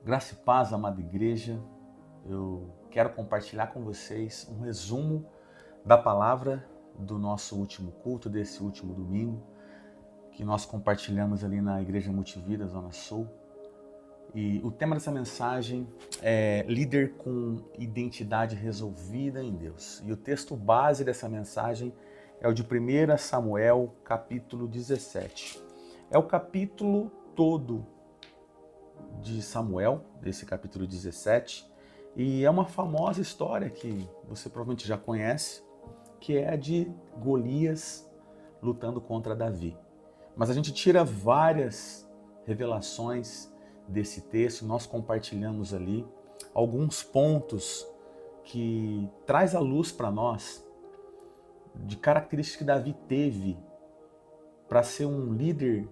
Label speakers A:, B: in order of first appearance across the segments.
A: Graça e paz, amada igreja. Eu quero compartilhar com vocês um resumo da palavra do nosso último culto, desse último domingo, que nós compartilhamos ali na Igreja Multivida, Zona Sul. E o tema dessa mensagem é líder com identidade resolvida em Deus. E o texto base dessa mensagem é o de 1 Samuel, capítulo 17. É o capítulo todo de Samuel, desse capítulo 17, e é uma famosa história que você provavelmente já conhece, que é a de Golias lutando contra Davi. Mas a gente tira várias revelações desse texto, nós compartilhamos ali alguns pontos que traz à luz para nós de características que Davi teve para ser um líder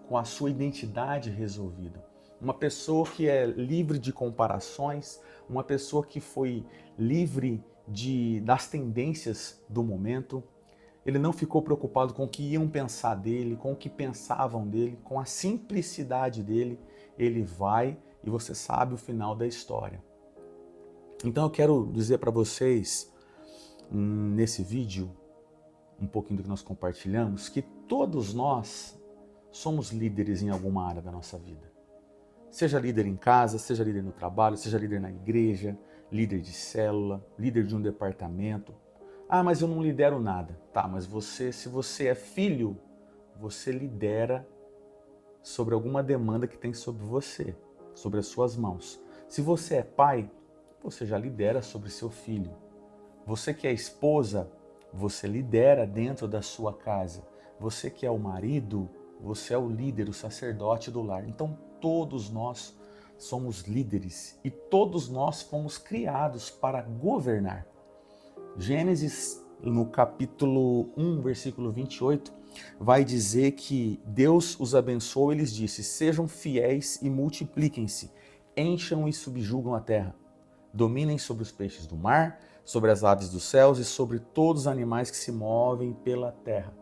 A: com a sua identidade resolvida. Uma pessoa que é livre de comparações, uma pessoa que foi livre das tendências do momento. Ele não ficou preocupado com o que iam pensar dele, com o que pensavam dele, com a simplicidade dele. Ele vai e você sabe o final da história. Então eu quero dizer para vocês, nesse vídeo, um pouquinho do que nós compartilhamos, que todos nós somos líderes em alguma área da nossa vida. Seja líder em casa, seja líder no trabalho, seja líder na igreja, líder de célula, líder de um departamento. Ah, mas eu não lidero nada. Tá, mas se você é filho, você lidera sobre alguma demanda que tem sobre você, sobre as suas mãos. Se você é pai, você já lidera sobre seu filho. Você que é esposa, você lidera dentro da sua casa. Você que é o marido, você é o líder, o sacerdote do lar. Então todos nós somos líderes e todos nós fomos criados para governar. Gênesis, no capítulo 1, versículo 28, vai dizer que Deus os abençoou e lhes disse: sejam fiéis e multipliquem-se, encham e subjugam a terra, dominem sobre os peixes do mar, sobre as aves dos céus e sobre todos os animais que se movem pela terra.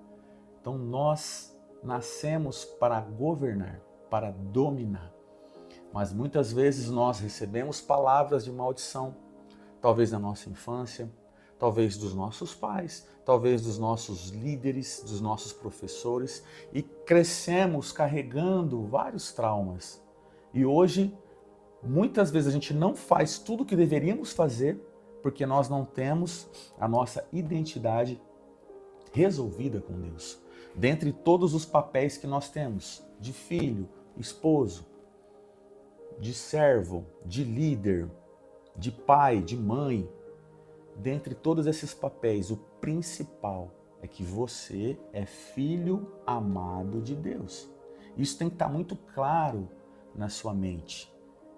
A: Então nós nascemos para governar, para dominar. Mas muitas vezes nós recebemos palavras de maldição, talvez na nossa infância, talvez dos nossos pais, talvez dos nossos líderes, dos nossos professores, e crescemos carregando vários traumas. E hoje, muitas vezes a gente não faz tudo o que deveríamos fazer porque nós não temos a nossa identidade resolvida com Deus. Dentre todos os papéis que nós temos, de filho, esposo, de servo, de líder, de pai, de mãe, dentre todos esses papéis, o principal é que você é filho amado de Deus. Isso tem que estar muito claro na sua mente,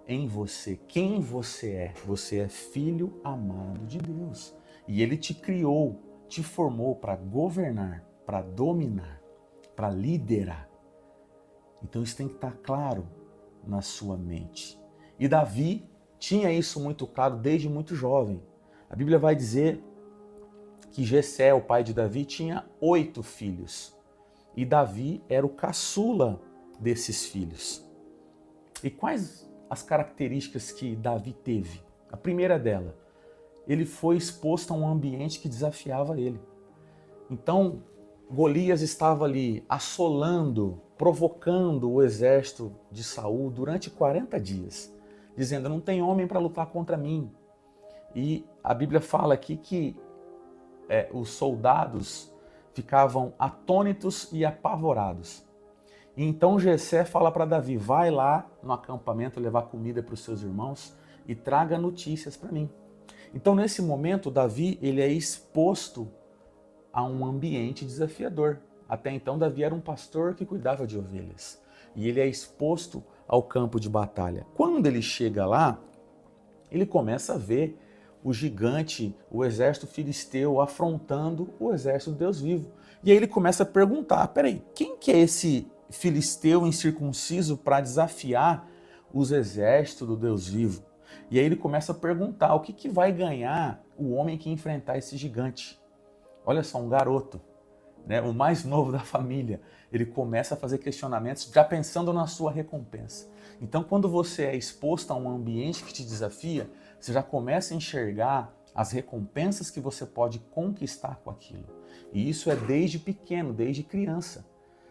A: em você, quem você é. Você é filho amado de Deus. E Ele te criou, te formou para governar, para dominar, para liderar. Então isso tem que estar claro na sua mente. E Davi tinha isso muito claro desde muito jovem. A Bíblia vai dizer que Jessé, o pai de Davi, tinha 8 filhos. E Davi era o caçula desses filhos. E quais as características que Davi teve? A primeira dela, ele foi exposto a um ambiente que desafiava ele. Então, Golias estava ali assolando, provocando o exército de Saul durante 40 dias, dizendo: não tem homem para lutar contra mim. E a Bíblia fala aqui que os soldados ficavam atônitos e apavorados. E então Jessé fala para Davi: vai lá no acampamento levar comida para os seus irmãos e traga notícias para mim. Então nesse momento Davi ele é exposto a um ambiente desafiador. Até então Davi era um pastor que cuidava de ovelhas. E ele é exposto ao campo de batalha. Quando ele chega lá, ele começa a ver o gigante, o exército filisteu afrontando o exército do Deus vivo. E aí ele começa a perguntar: peraí, quem que é esse filisteu incircunciso para desafiar os exércitos do Deus vivo? E aí ele começa a perguntar: o que vai ganhar o homem que enfrentar esse gigante? Olha só, um garoto, né, o mais novo da família, ele começa a fazer questionamentos já pensando na sua recompensa. Então, quando você é exposto a um ambiente que te desafia, você já começa a enxergar as recompensas que você pode conquistar com aquilo. E isso é desde pequeno, desde criança.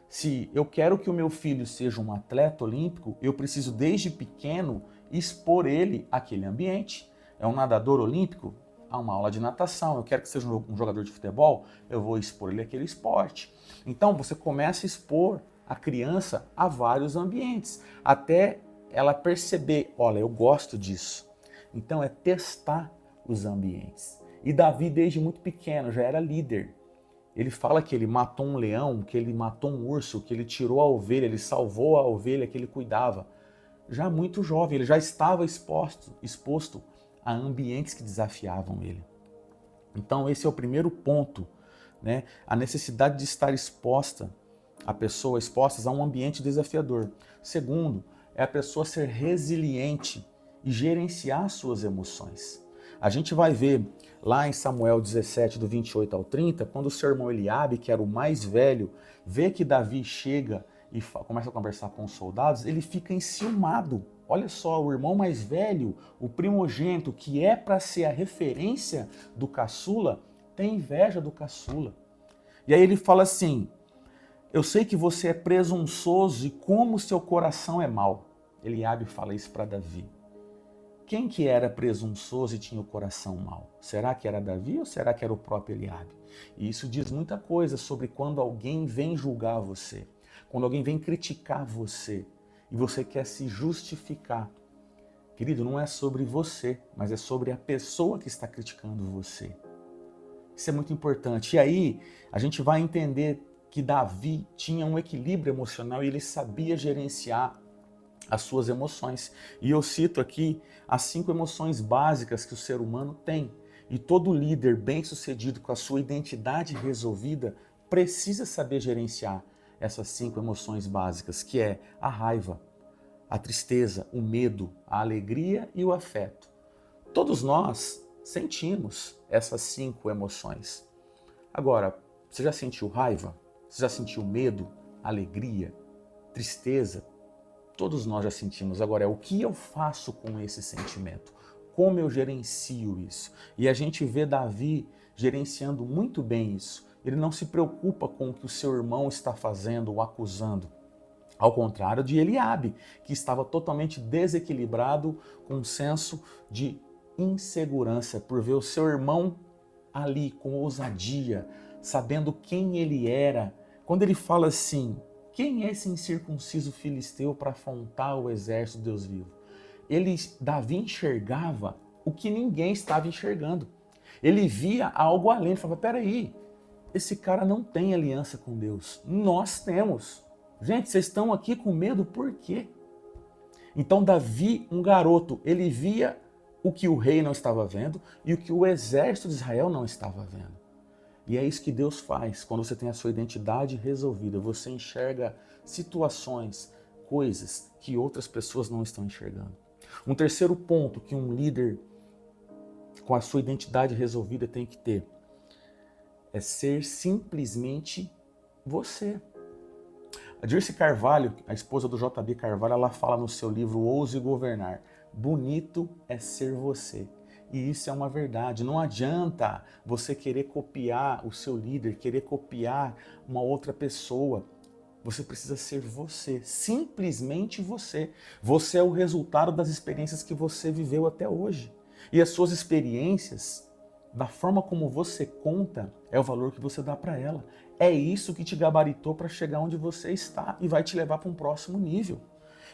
A: Se eu quero que o meu filho seja um atleta olímpico, eu preciso desde pequeno expor ele àquele ambiente. É um nadador olímpico? Há uma aula de natação. Eu quero que seja um jogador de futebol? Eu vou expor ele àquele esporte. Então você começa a expor a criança a vários ambientes, até ela perceber, olha, eu gosto disso. Então é testar os ambientes. E Davi, desde muito pequeno, já era líder. Ele fala que ele matou um leão, que ele matou um urso, que ele tirou a ovelha, ele salvou a ovelha que ele cuidava. Já muito jovem, ele já estava exposto a ambientes que desafiavam ele. Então esse é o primeiro ponto, né? A necessidade de estar expostas a um ambiente desafiador. Segundo, é a pessoa ser resiliente e gerenciar suas emoções. A gente vai ver lá em Samuel 17, do 28 ao 30, quando o seu irmão Eliabe, que era o mais velho, vê que Davi chega e começa a conversar com os soldados, ele fica enciumado. Olha só, o irmão mais velho, o primogênito, que é para ser a referência do caçula, tem inveja do caçula. E aí ele fala assim, eu sei que você é presunçoso e como seu coração é mau. Eliabe fala isso para Davi. Quem que era presunçoso e tinha o coração mau? Será que era Davi ou será que era o próprio Eliabe? E isso diz muita coisa sobre quando alguém vem julgar você, quando alguém vem criticar você e você quer se justificar. Querido, não é sobre você, mas é sobre a pessoa que está criticando você. Isso é muito importante. E aí a gente vai entender que Davi tinha um equilíbrio emocional e ele sabia gerenciar as suas emoções. E eu cito aqui as 5 emoções básicas que o ser humano tem. E todo líder bem-sucedido com a sua identidade resolvida precisa saber gerenciar essas 5 emoções básicas, que é a raiva, a tristeza, o medo, a alegria e o afeto. Todos nós sentimos essas 5 emoções. Agora, você já sentiu raiva? Você já sentiu medo, alegria, tristeza? Todos nós já sentimos. Agora, o que eu faço com esse sentimento? Como eu gerencio isso? E a gente vê Davi gerenciando muito bem isso. Ele não se preocupa com o que o seu irmão está fazendo ou acusando. Ao contrário de Eliabe, que estava totalmente desequilibrado com um senso de insegurança por ver o seu irmão ali com ousadia, sabendo quem ele era. Quando ele fala assim, quem é esse incircunciso filisteu para afrontar o exército de Deus vivo? Davi enxergava o que ninguém estava enxergando. Ele via algo além, ele falava, peraí, esse cara não tem aliança com Deus. Nós temos. Gente, vocês estão aqui com medo por quê? Então Davi, um garoto, ele via o que o rei não estava vendo e o que o exército de Israel não estava vendo. E é isso que Deus faz quando você tem a sua identidade resolvida. Você enxerga situações, coisas que outras pessoas não estão enxergando. Um terceiro ponto que um líder com a sua identidade resolvida tem que ter é ser simplesmente você. A Dirce Carvalho, a esposa do J.B. Carvalho, ela fala no seu livro Ouse Governar, bonito é ser você. E isso é uma verdade. Não adianta você querer copiar o seu líder, querer copiar uma outra pessoa. Você precisa ser você, simplesmente você. Você é o resultado das experiências que você viveu até hoje. E as suas experiências, da forma como você conta, é o valor que você dá para ela. É isso que te gabaritou para chegar onde você está e vai te levar para um próximo nível.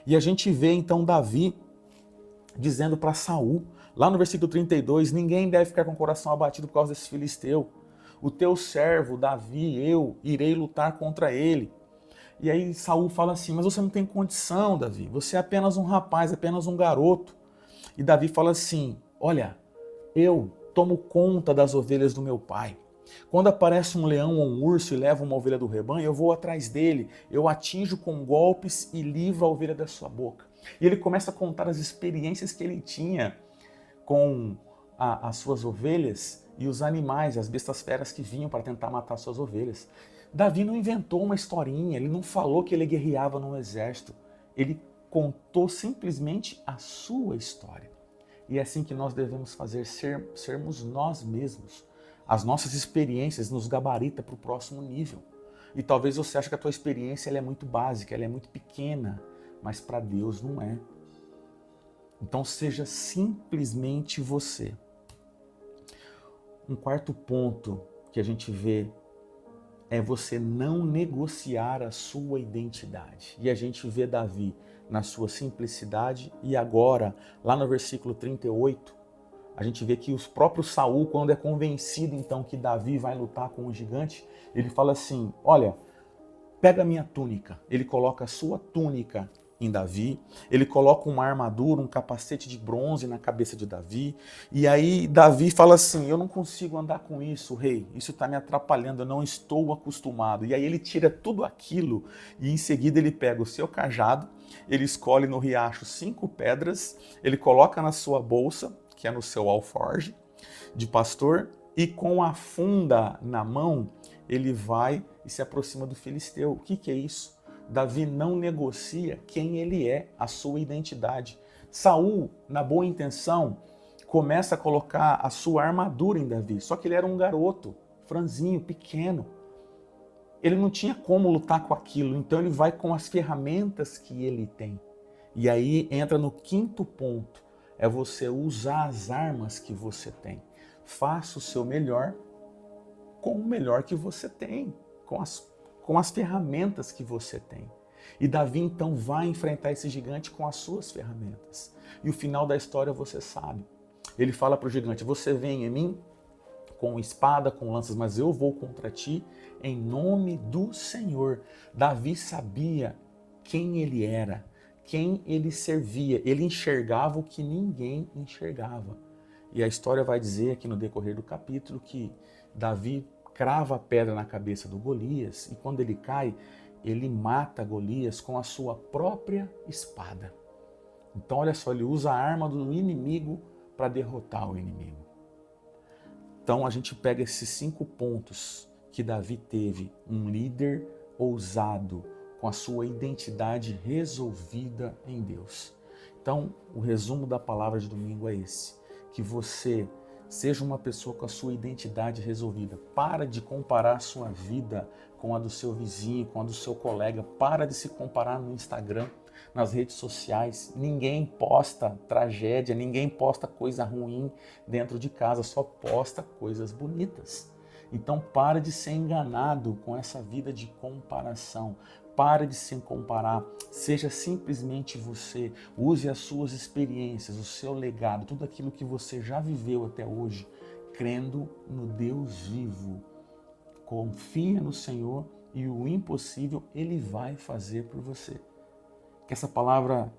A: E a gente vê então Davi dizendo para Saul, lá no versículo 32, ninguém deve ficar com o coração abatido por causa desse filisteu. O teu servo, Davi, eu irei lutar contra ele. E aí Saul fala assim, mas você não tem condição, Davi. Você é apenas um rapaz, apenas um garoto. E Davi fala assim, olha, eu tomo conta das ovelhas do meu pai. Quando aparece um leão ou um urso e leva uma ovelha do rebanho, eu vou atrás dele, eu atinjo com golpes e livro a ovelha da sua boca. E ele começa a contar as experiências que ele tinha com as suas ovelhas e os animais, as bestas feras que vinham para tentar matar suas ovelhas. Davi não inventou uma historinha, ele não falou que ele guerreava no exército. Ele contou simplesmente a sua história. E é assim que nós devemos fazer, sermos nós mesmos. As nossas experiências nos gabarita para o próximo nível. E talvez você ache que a tua experiência ela é muito básica, ela é muito pequena, mas para Deus não é. Então seja simplesmente você. Um quarto ponto que a gente vê é você não negociar a sua identidade. E a gente vê Davi na sua simplicidade e agora, lá no versículo 38, a gente vê que os próprios Saul, quando é convencido então que Davi vai lutar com o gigante, ele fala assim, olha, pega a minha túnica. Ele coloca a sua túnica em Davi, ele coloca uma armadura, um capacete de bronze na cabeça de Davi, e aí Davi fala assim, eu não consigo andar com isso, rei, isso está me atrapalhando, eu não estou acostumado. E aí ele tira tudo aquilo e em seguida ele pega o seu cajado, ele escolhe no riacho 5 pedras, ele coloca na sua bolsa, que é no seu alforje de pastor, e com a funda na mão, ele vai e se aproxima do filisteu. O que é isso? Davi não negocia quem ele é, a sua identidade. Saul, na boa intenção, começa a colocar a sua armadura em Davi, só que ele era um garoto, franzinho, pequeno. Ele não tinha como lutar com aquilo, então ele vai com as ferramentas que ele tem. E aí entra no quinto ponto, é você usar as armas que você tem. Faça o seu melhor com o melhor que você tem, com as ferramentas que você tem. E Davi então vai enfrentar esse gigante com as suas ferramentas. E o final da história você sabe. Ele fala para o gigante, você vem em mim com espada, com lanças, mas eu vou contra ti em nome do Senhor. Davi sabia quem ele era, quem ele servia. Ele enxergava o que ninguém enxergava. E a história vai dizer aqui no decorrer do capítulo que Davi crava a pedra na cabeça do Golias e quando ele cai, ele mata Golias com a sua própria espada. Então olha só, ele usa a arma do inimigo para derrotar o inimigo. Então a gente pega esses 5 pontos que Davi teve, um líder ousado, com a sua identidade resolvida em Deus. Então o resumo da palavra de domingo é esse, que você seja uma pessoa com a sua identidade resolvida. Para de comparar a sua vida com a do seu vizinho, com a do seu colega. Para de se comparar no Instagram, nas redes sociais. Ninguém posta tragédia, ninguém posta coisa ruim dentro de casa, só posta coisas bonitas. Então pare de ser enganado com essa vida de comparação. Pare de se comparar, seja simplesmente você, use as suas experiências, o seu legado, tudo aquilo que você já viveu até hoje, crendo no Deus vivo. Confia no Senhor e o impossível Ele vai fazer por você. Que essa palavra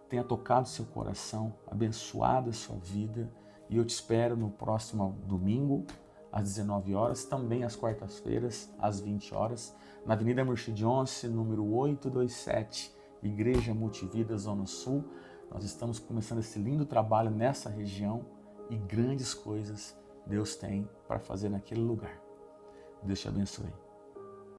A: tenha tocado seu coração, abençoado a sua vida e eu te espero no próximo domingo, às 19 horas, também às quartas-feiras, às 20 horas, na Avenida Murchid Once, número 827, Igreja Multivida, Zona Sul. Nós estamos começando esse lindo trabalho nessa região e grandes coisas Deus tem para fazer naquele lugar. Deus te abençoe.